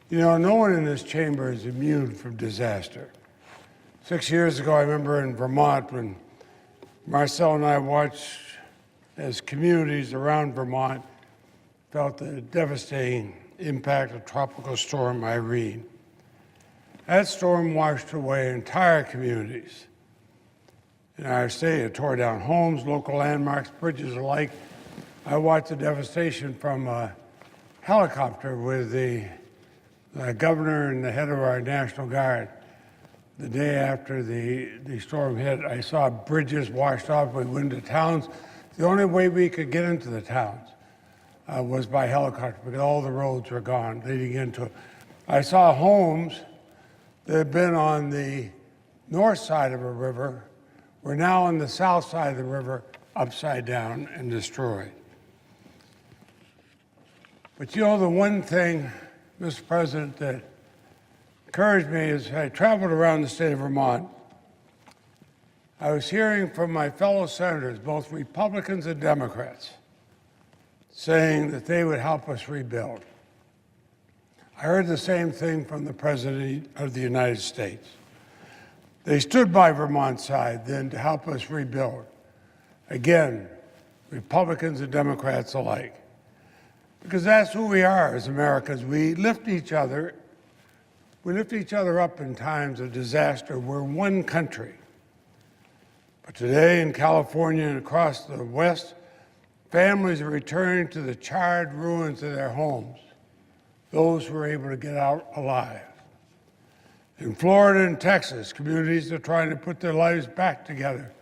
You know, no one in this chamber is immune from disaster. 6 years ago, I remember in Vermont when Marcel and I watched as communities around Vermont felt the devastating impact of Tropical Storm Irene. That storm washed away entire communities in our state. It tore down homes, local landmarks, bridges alike. I watched the devastation from a helicopter with the governor and the head of our National Guard. The day after the storm hit, I saw bridges washed off. We went into towns. The only way we could get into the towns was by helicopter because all the roads were gone leading into it. I saw homes that had been on the north side of a river were now on the south side of the river, upside down and destroyed. But you know, the one thing, Mr. President, that encouraged me is I traveled around the state of Vermont. I was hearing from my fellow senators, both Republicans and Democrats, saying that they would help us rebuild. I heard the same thing from the President of the United States. They stood by Vermont's side then to help us rebuild. Again, Republicans and Democrats alike. Because that's who we are as Americans. We lift each other up in times of disaster. We're one country. But today in California and across the West, families are returning to the charred ruins of their homes, those who were able to get out alive. In Florida and Texas, communities are trying to put their lives back together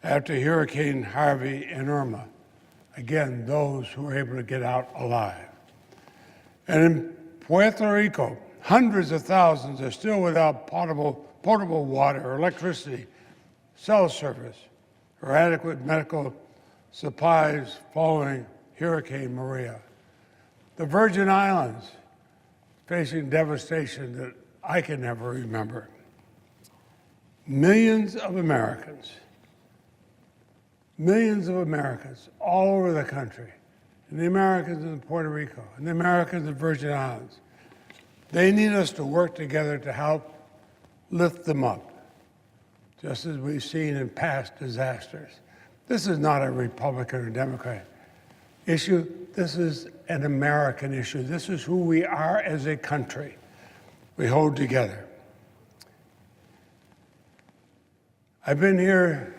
after Hurricane Harvey and Irma. Again, those who were able to get out alive. And in Puerto Rico, hundreds of thousands are still without potable water or electricity, cell service, or adequate medical supplies following Hurricane Maria. The Virgin Islands facing devastation that I can never remember. Millions of Americans all over the country, and the Americans in Puerto Rico, and the Americans in the Virgin Islands, they need us to work together to help lift them up, just as we've seen in past disasters. This is not a Republican or Democrat issue. This is an American issue. This is who we are as a country. We hold together. I've been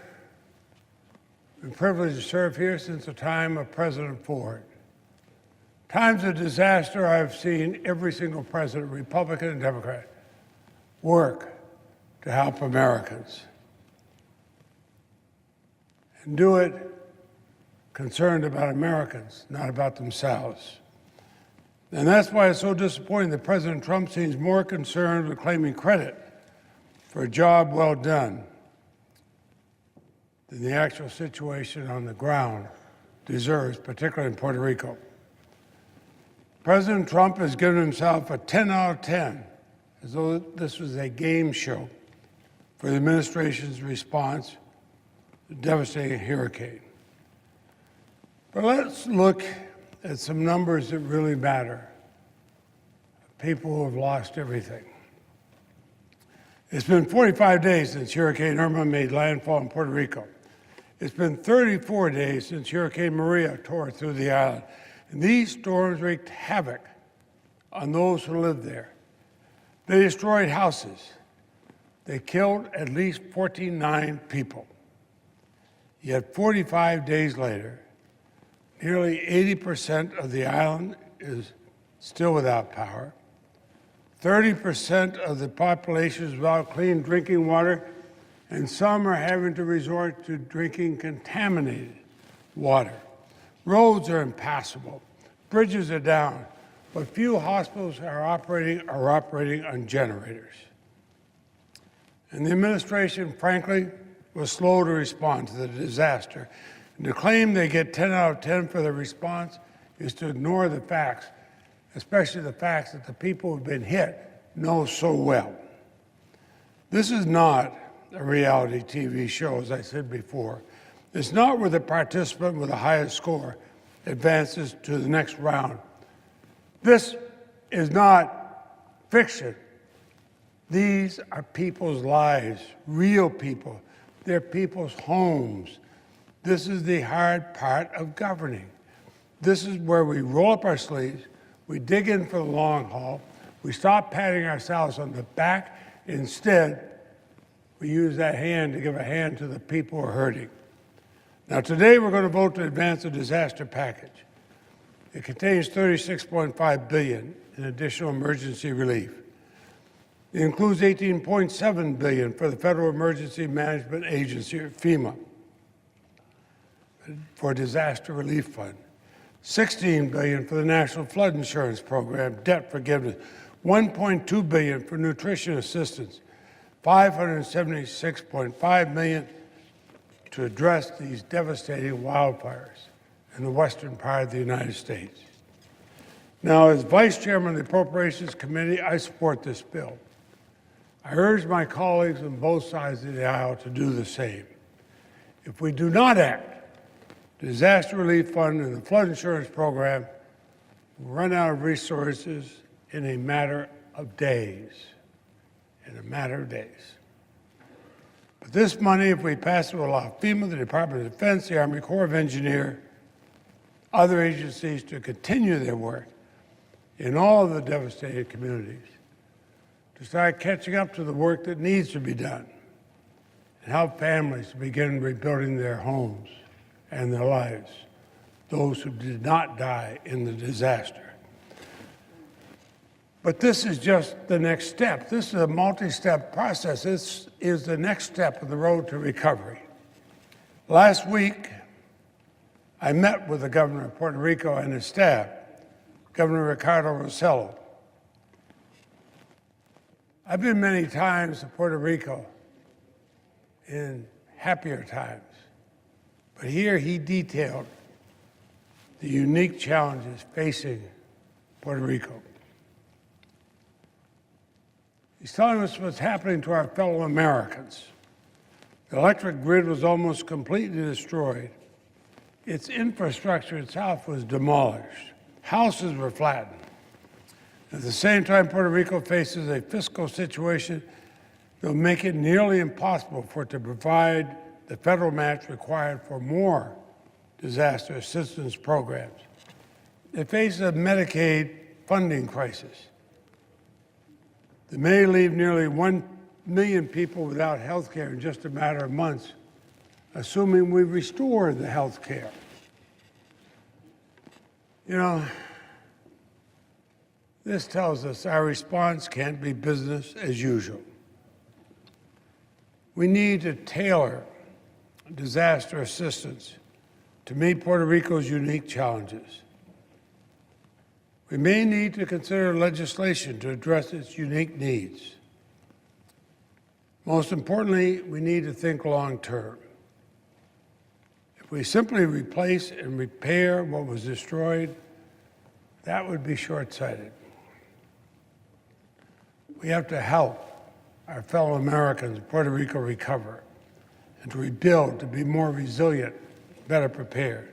privileged to serve here since the time of President Ford. Times of disaster, I've seen every single president, Republican and Democrat, work to help Americans. And do it concerned about Americans, not about themselves. And that's why it's so disappointing that President Trump seems more concerned with claiming credit for a job well done than the actual situation on the ground deserves, particularly in Puerto Rico. President Trump has given himself a 10 out of 10, as though this was a game show for the administration's response to the devastating hurricane. But let's look at some numbers that really matter. People who have lost everything. It's been 45 days since Hurricane Irma made landfall in Puerto Rico. It's been 34 days since Hurricane Maria tore through the island. And these storms wreaked havoc on those who lived there. They destroyed houses. They killed at least 49 people. Yet 45 days later, nearly 80% of the island is still without power. 30% of the population is without clean drinking water, and some are having to resort to drinking contaminated water. Roads are impassable, bridges are down, but few hospitals are operating on generators. And the administration, frankly, was slow to respond to the disaster. And to claim they get 10 out of 10 for the response is to ignore the facts, especially the facts that the people who've been hit know so well. This is not a reality TV show, as I said before. It's not where the participant with the highest score advances to the next round. This is not fiction. These are people's lives, real people. They're people's homes. This is the hard part of governing. This is where we roll up our sleeves, we dig in for the long haul, we stop patting ourselves on the back. Instead, we use that hand to give a hand to the people who are hurting. Now today we're going to vote to advance a disaster package. It contains $36.5 billion in additional emergency relief. It includes $18.7 billion for the Federal Emergency Management Agency, or FEMA, for Disaster Relief Fund, $16 billion for the National Flood Insurance Program, debt forgiveness, $1.2 billion for nutrition assistance, $576.5 million to address these devastating wildfires in the western part of the United States. Now, as Vice Chairman of the Appropriations Committee, I support this bill. I urge my colleagues on both sides of the aisle to do the same. If we do not act, the Disaster Relief Fund and the Flood Insurance Program will run out of resources in a matter of days. But this money, if we pass it, will allow FEMA, the Department of Defense, the Army Corps of Engineers, other agencies to continue their work in all of the devastated communities, to start catching up to the work that needs to be done, and help families to begin rebuilding their homes and their lives, those who did not die in the disaster. But this is just the next step. This is a multi-step process. This is the next step of the road to recovery. Last week, I met with the governor of Puerto Rico and his staff, Governor Ricardo Rossello. I've been many times to Puerto Rico in happier times, but here he detailed the unique challenges facing Puerto Rico. He's telling us what's happening to our fellow Americans. The electric grid was almost completely destroyed. Its infrastructure itself was demolished. Houses were flattened. At the same time, Puerto Rico faces a fiscal situation that will make it nearly impossible for it to provide the federal match required for more disaster assistance programs. It faces a Medicaid funding crisis that may leave nearly 1 million people without health care in just a matter of months, assuming we restore the health care. You know, this tells us our response can't be business as usual. We need to tailor disaster assistance to meet Puerto Rico's unique challenges. We may need to consider legislation to address its unique needs. Most importantly, we need to think long-term. If we simply replace and repair what was destroyed, that would be short-sighted. We have to help our fellow Americans in Puerto Rico recover and to rebuild, to be more resilient, better prepared.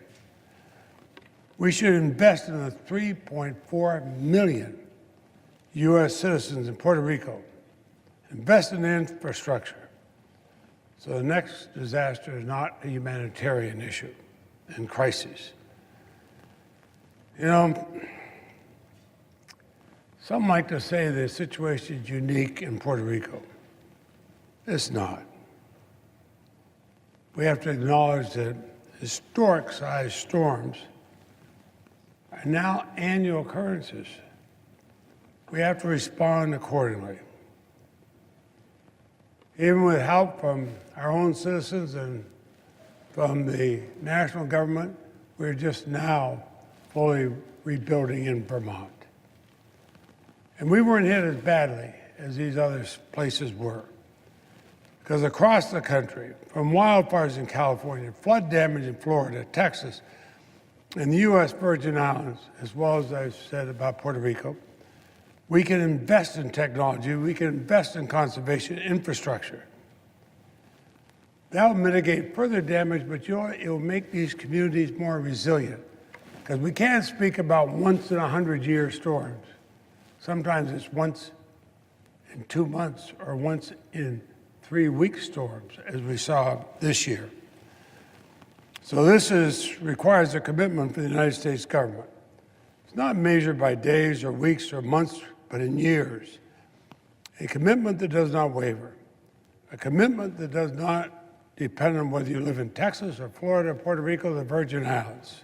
We should invest in the 3.4 million U.S. citizens in Puerto Rico, invest in the infrastructure, so the next disaster is not a humanitarian issue and crisis. You know, some like to say the situation is unique in Puerto Rico. It's not. We have to acknowledge that historic-sized storms are now annual occurrences. We have to respond accordingly. Even with help from our own citizens and from the national government, we're just now fully rebuilding in Vermont. And we weren't hit as badly as these other places were, because across the country, from wildfires in California, flood damage in Florida, Texas, and the U.S. Virgin Islands, as well as I said about Puerto Rico, we can invest in technology, we can invest in conservation infrastructure. That will mitigate further damage, but it will make these communities more resilient, because we can't speak about once in 100-year storms. Sometimes it's once in 2 months or once in 3-week storms, as we saw this year. So this requires a commitment from the United States government. It's not measured by days or weeks or months, but in years. A commitment that does not waver. A commitment that does not depend on whether you live in Texas or Florida, Puerto Rico, or the Virgin Islands.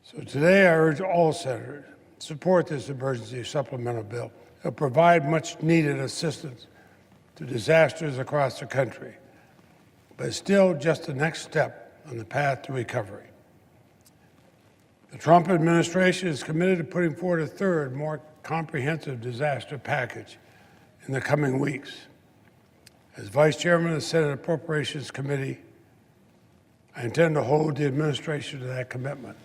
So today I urge all senators to support this emergency supplemental bill. It will provide much needed assistance to disasters across the country, but it's still just the next step on the path to recovery. The Trump administration is committed to putting forward a third, more comprehensive disaster package in the coming weeks. As Vice Chairman of the Senate Appropriations Committee, I intend to hold the administration to that commitment.